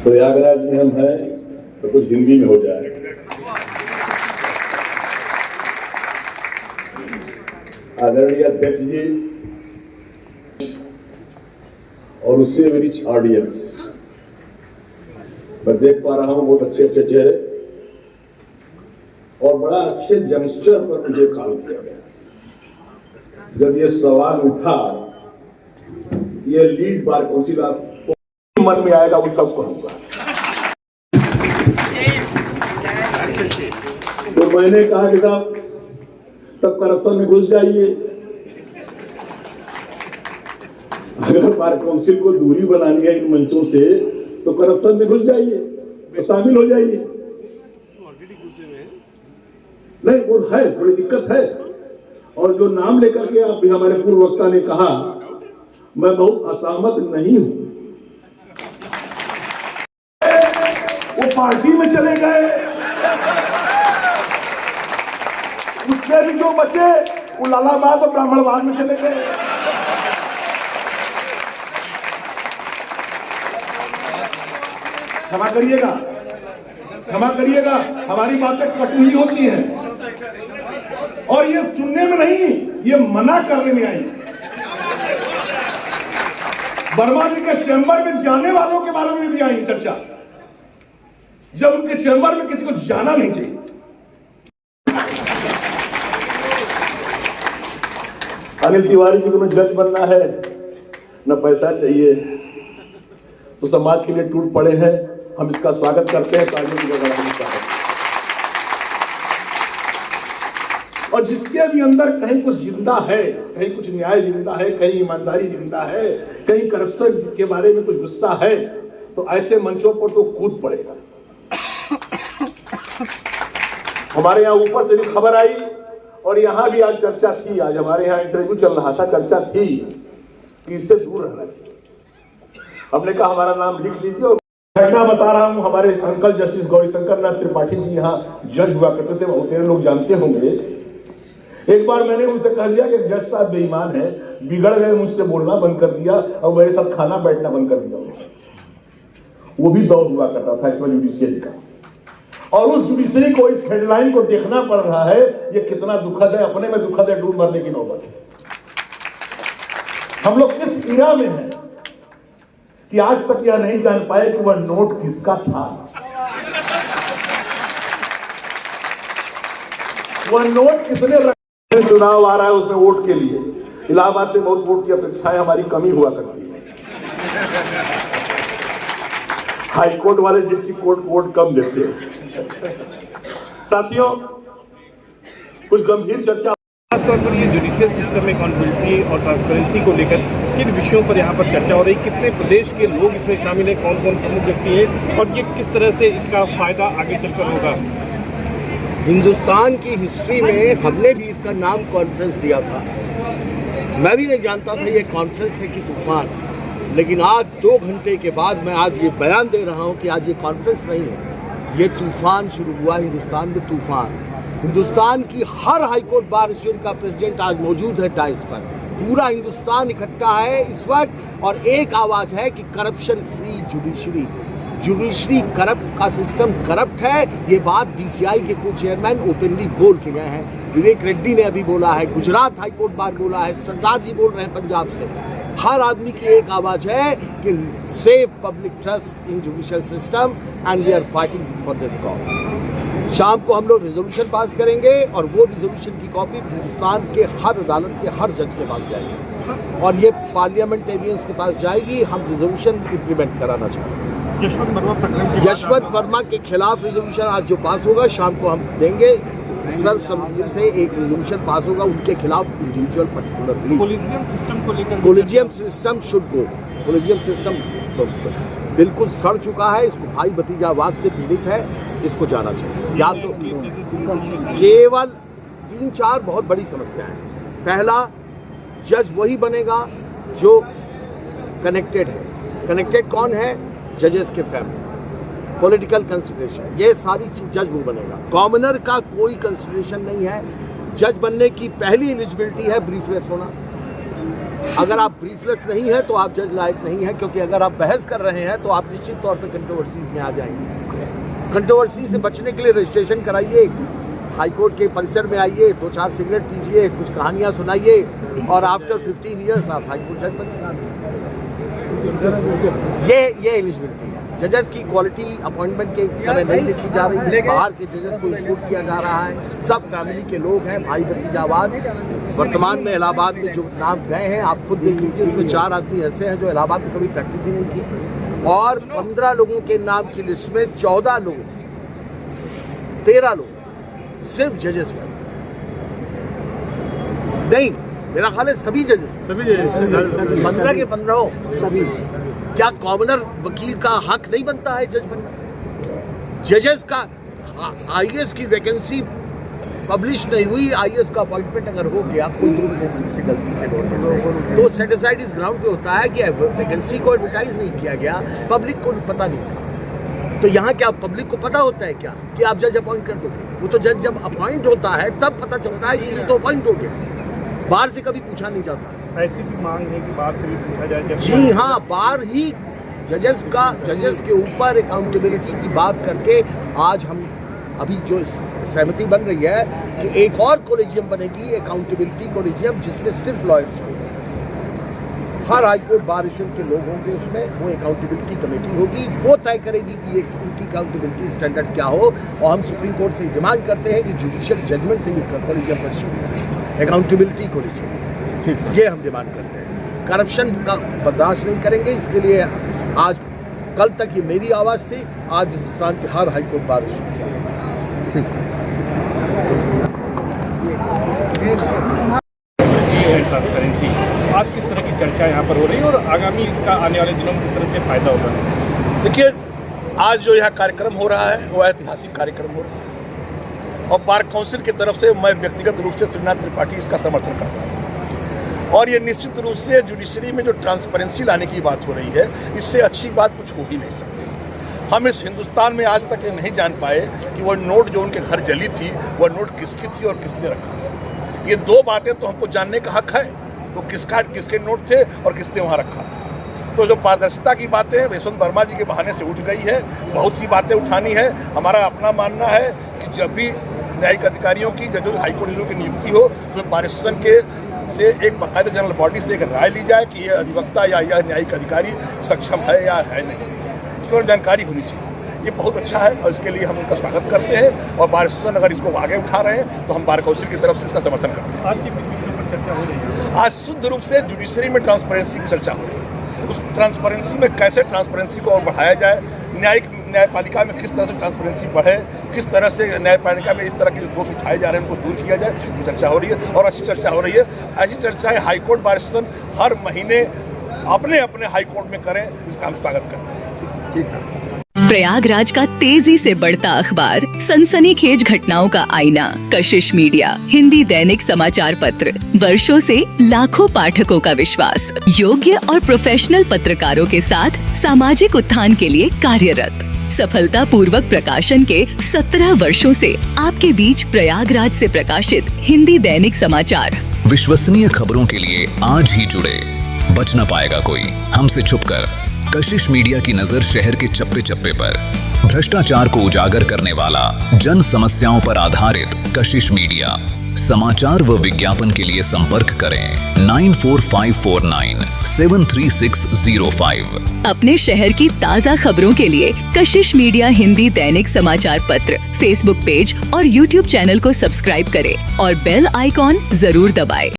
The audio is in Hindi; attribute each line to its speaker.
Speaker 1: प्रयागराज में हम हैं तो कुछ हिंदी में हो जाए। आदरणीय अध्यक्ष जी और उससे मेरी ऑडियंस, मैं देख पा रहा हूं बहुत अच्छे अच्छे चेहरे और बड़ा अच्छे यंगस्टर पर मुझे कॉल किया गया। जब ये सवाल उठा, ये लीड बार काउंसिल आपको मन में आएगा वो सब करूंगा। तो मैंने कहा कि साहब तब करप्शन में घुस जाइए, अगर बार काउंसिल को दूरी बनानी है इन मंचों से तो करप्शन में घुस जाइए, तो शामिल हो जाइए। नहीं, वो है, थोड़ी दिक्कत है। और जो नाम लेकर के आप भी हमारे पूर्व वक्ता ने कहा, मैं बहुत असहमत नहीं हूं। वो पार्टी में चले गए, उससे भी जो बचे वो लालाबाद और ब्राह्मणवाद में चले गए। क्षमा करिएगा, क्षमा करिएगा, हमारी बातें कटु ही होती हैं और ये सुनने में नहीं, ये मना करने में आई। वर्मा जी के चैम्बर में जाने वालों के बारे में भी आई चर्चा, जब उनके चैम्बर में किसी को जाना नहीं चाहिए। अनिल तिवारी जी को न जज बनना है न पैसा चाहिए, तो समाज के लिए टूट पड़े हैं। हम इसका स्वागत करते हैं, तालियों की गड़गड़ाहट। और जिसके भी अंदर कहीं कुछ जिंदा है, कहीं कुछ न्याय जिंदा है, कहीं ईमानदारी जिंदा है, कहीं करप्शन के बारे में कुछ गुस्सा है, तो ऐसे मंचों पर तो कूद पड़ेगा। हमारे यहाँ ऊपर से भी खबर आई और यहाँ भी आज चर्चा थी, आज हमारे यहाँ इंटरव्यू चल रहा था, चर्चा थी कि इससे दूर रहना चाहिए। हमने कहा हमारा नाम लिख लीजिए। और घटना बता रहा हूं, हमारे अंकल जस्टिस गौरीशंकर नाथ त्रिपाठी जी यहाँ जज हुआ करते थे, बहुत सारे लोग जानते होंगे। एक बार मैंने उनसे कह दिया कि जज साहब बेईमान है, बिगड़ गए, मुझसे बोलना बंद कर दिया और मेरे साथ खाना बैठना बंद कर दिया। वो भी दौर हुआ करता था इसमें जुडिशियरी का, और उस जुडिशरी को, इस हेडलाइन को देखना पड़ रहा है। ये कितना दुखद है, अपने में दुखद है, डूब मरने की नौबत है। हम लोग किस पीड़ा में हैं कि आज तक यह नहीं जान पाए कि वह नोट किसका था। वह नोट किसने रखा। चुनाव आ रहा है, उसमें वोट के लिए इलाहाबाद से बहुत वोट की अपेक्षाएं हमारी कमी हुआ करती है। हाई कोर्ट वाले डिस्ट्रिक्ट कोर्ट वोट कम देते हैं। साथियों, कुछ गंभीर चर्चा,
Speaker 2: खासतौर पर ये जुडिशियल सिस्टम में अकाउंटेबिलिटी और ट्रांसपेरेंसी को लेकर किन विषयों पर यहाँ पर चर्चा हो रही, कितने प्रदेश के लोग इसमें शामिल हैं, कौन कौन प्रमुख व्यक्ति है और ये किस तरह से इसका फायदा आगे चलकर होगा।
Speaker 3: हिंदुस्तान की हिस्ट्री में हमने भी इसका नाम कॉन्फ्रेंस दिया था। मैं भी नहीं जानता था ये कॉन्फ्रेंस है कि तूफान, लेकिन आज 2 घंटे के बाद मैं आज ये बयान दे रहा हूँ कि आज ये कॉन्फ्रेंस नहीं है, ये तूफान शुरू हुआ हिंदुस्तान में। तूफान, हिंदुस्तान की हर हाईकोर्ट बार एसोसिएशन का प्रेसिडेंट आज मौजूद है डाइस पर। पूरा हिंदुस्तान इकट्ठा है इस वक्त और एक आवाज है कि corruption free judiciary. Judiciary corrupt का सिस्टम करप्ट है, ये बात बीसीआई के कुछ चेयरमैन ओपनली बोल के गए हैं। विवेक रेड्डी ने अभी बोला है, गुजरात हाईकोर्ट बार बोला है, सरदार जी बोल रहे हैं पंजाब से। हर आदमी की एक आवाज है कि save public trust in judicial system and we are fighting for this cause. शाम को हम लोग रेजोल्यूशन पास करेंगे और वो रेजोल्यूशन की कॉपी हिंदुस्तान के हर अदालत के हर जज के पास जाएगी और ये पार्लियामेंटेरियंस के पास जाएगी। हम रेजोल्यूशन इम्प्लीमेंट कराना चाहते हैं। यशवंत वर्मा के खिलाफ रेजोल्यूशन आज जो पास होगा, शाम को हम देंगे। सर्वसम्मति से एक रेजोल्यूशन पास होगा उनके खिलाफ इंडिविजुअल पर्टिकुलरली।
Speaker 2: कोलिजियम सिस्टम को लेकर,
Speaker 3: collegium system should go. Collegium system बिल्कुल सड़ चुका है, इसको भाई भतीजावाद से पीड़ित है, इसको जाना चाहिए। या तो केवल 3-4 बहुत बड़ी समस्याएं हैं। पहला, जज वही बनेगा जो कनेक्टेड है। कनेक्टेड कौन है? जजेस के फैमिली, पॉलिटिकल कंसिडरेशन, ये सारी जज वो बनेगा। कॉमनर का कोई कंसिडरेशन नहीं है। जज बनने की पहली एलिजिबिलिटी है ब्रीफनेस होना, अगर आप ब्रीफलेस नहीं हैं तो आप जज लायक नहीं हैं, क्योंकि अगर आप बहस कर रहे हैं तो आप निश्चित तौर पे कंट्रोवर्सीज में आ जाएंगे। कंट्रोवर्सी से बचने के लिए रजिस्ट्रेशन कराइए, हाईकोर्ट के परिसर में आइए, 2-4 सिगरेट पीजिए, कुछ कहानियां सुनाइए और आफ्टर 15 ईयर्स आप हाईकोर्ट जज बन जाएंगे। ये एलिजिबिलिटी है। जजेस की क्वालिटी अपॉइंटमेंट के समय नहीं लिखी जा रही है, बाहर के जजेस को इंपोर्ट किया जा रहा है, सब फैमिली के लोग हैं, भाई भतीजावाद। वर्तमान में इलाहाबाद में जो नाम गए हैं आप खुद देख लीजिए, उसमें 4 आदमी ऐसे हैं जो इलाहाबाद में कभी प्रैक्टिस ही नहीं की, और 15 लोगों के नाम की लिस्ट में 13 लोग सिर्फ जजेस नहीं, मेरा ख्याल है सभी जजेस 15 के 15 सभी। क्या कॉमनर वकील का हक नहीं बनता है जज बनना? जजेस का आईएएस की वैकेंसी पब्लिश नहीं हुई, आईएएस का अपॉइंटमेंट अगर हो गया कोई दुर्वैकेंसी से, गलती से गवर्नमेंट से, तो सेटिसाइड इस ग्राउंड पे होता है कि वैकेंसी को एडवर्टाइज नहीं किया गया, पब्लिक को पता नहीं था। तो यहाँ क्या पब्लिक को पता होता है क्या कि आप जज अपॉइंट कर दोगे? वो तो जज जब अपॉइंट होता है तब पता चलता है कि ये तो अपॉइंट हो गया, बाहर से कभी पूछा नहीं जाता।
Speaker 2: ऐसी भी मांग है कि बाहर से भी पूछा जाए।
Speaker 3: जी हाँ, बाहर ही जजेस के ऊपर अकाउंटेबिलिटी की बात करके आज हम अभी जो सहमति बन रही है कि एक और कॉलेजियम बनेगी, अकाउंटेबिलिटी कॉलेजियम, जिसमें सिर्फ लॉयर्स होंगे। हर हाईकोर्ट बार एसोसिएशन के लोग होंगे उसमें, वो अकाउंटेबिलिटी कमेटी होगी, वो तय करेगी कि ये इनकी अकाउंटेबिलिटी स्टैंडर्ड क्या हो। और हम सुप्रीम कोर्ट से डिमांड करते हैं कि जुडिशियल जजमेंट से ये कॉलेजियम का अकाउंटेबिलिटी कॉलेजियम, ठीक है, ये हम डिमांड करते हैं। करप्शन का बर्दाश्त नहीं करेंगे, इसके लिए आज कल तक ये मेरी आवाज़ थी, आज हिंदुस्तान के हर हाईकोर्ट बार एसोसिएशन की आवाज़ है। ठीक है।
Speaker 2: ट्रांसपेरेंसी, आज किस तरह की चर्चा यहाँ पर हो रही है और आगामी इसका आने वाले दिनों में किस तरह से फायदा होगा?
Speaker 1: देखिए, आज जो यहाँ कार्यक्रम हो रहा है वो ऐतिहासिक कार्यक्रम हो रहा है, और बार काउंसिल की तरफ से मैं व्यक्तिगत रूप से श्रीनाथ त्रिपाठी इसका समर्थन करता हूँ। और ये निश्चित रूप से जुडिशरी में जो ट्रांसपेरेंसी लाने की बात हो रही है, इससे अच्छी बात कुछ हो ही नहीं सकती। हम इस हिंदुस्तान में आज तक ये नहीं जान पाए कि वह नोट जो उनके घर जली थी, वह नोट किसकी थी और किसने रखा। ये 2 बातें तो हमको जानने का हक है, तो किसके नोट थे और किसने वहाँ रखा। तो जो पारदर्शिता की बातें यशवंत वर्मा जी के बहाने से उठ गई है, बहुत सी बातें उठानी है। हमारा अपना मानना है कि जब भी न्यायिक अधिकारियों की, जजों, हाईकोर्ट जजों की नियुक्ति हो, तो बार एसोसिएशन के से एक बाकायदा जनरल बॉडी से एक राय ली जाए कि यह अधिवक्ता या यह न्यायिक अधिकारी सक्षम है या है नहीं, इस पर जानकारी होनी चाहिए। ये बहुत अच्छा है और इसके लिए हम उनका स्वागत करते हैं, और बार एसोसिएशन अगर इसको आगे उठा रहे हैं तो हम बार काउंसिल की तरफ से इसका समर्थन करते हैं।
Speaker 2: आज की विषय पर चर्चा हो रही है,
Speaker 1: आज शुद्ध रूप से जुडिशरी में ट्रांसपेरेंसी की चर्चा हो रही है। उस ट्रांसपेरेंसी में कैसे ट्रांसपेरेंसी को और बढ़ाया जाए, न्यायपालिका में किस तरह से ट्रांसपेरेंसी बढ़े, किस तरह से न्यायपालिका में इस तरह के जो दोष उठाए जा रहे हैं उनको दूर किया जाए, ये चर्चा हो रही है और अच्छी चर्चा हो रही है। ऐसी चर्चाएं हाईकोर्ट बार एसोसिएशन हर महीने अपने अपने हाईकोर्ट में करें, इसका हम स्वागत करते हैं।
Speaker 3: ठीक है।
Speaker 4: प्रयागराज का तेजी से बढ़ता अखबार, सनसनीखेज घटनाओं का आईना, कशिश मीडिया, हिंदी दैनिक समाचार पत्र, वर्षों से लाखों पाठकों का विश्वास, योग्य और प्रोफेशनल पत्रकारों के साथ सामाजिक उत्थान के लिए कार्यरत, सफलता पूर्वक प्रकाशन के 17 वर्षों से आपके बीच प्रयागराज से प्रकाशित हिंदी दैनिक समाचार।
Speaker 5: विश्वसनीय खबरों के लिए आज ही जुड़े, बच न पाएगा कोई हमसे छुपकर। कशिश मीडिया की नजर शहर के चप्पे चप्पे पर, भ्रष्टाचार को उजागर करने वाला, जन समस्याओं पर आधारित कशिश मीडिया। समाचार व विज्ञापन के लिए संपर्क करें 9454973605।
Speaker 4: अपने शहर की ताज़ा खबरों के लिए कशिश मीडिया हिंदी दैनिक समाचार पत्र फेसबुक पेज और यूट्यूब चैनल को सब्सक्राइब करें और बेल आइकॉन जरूर दबाएं।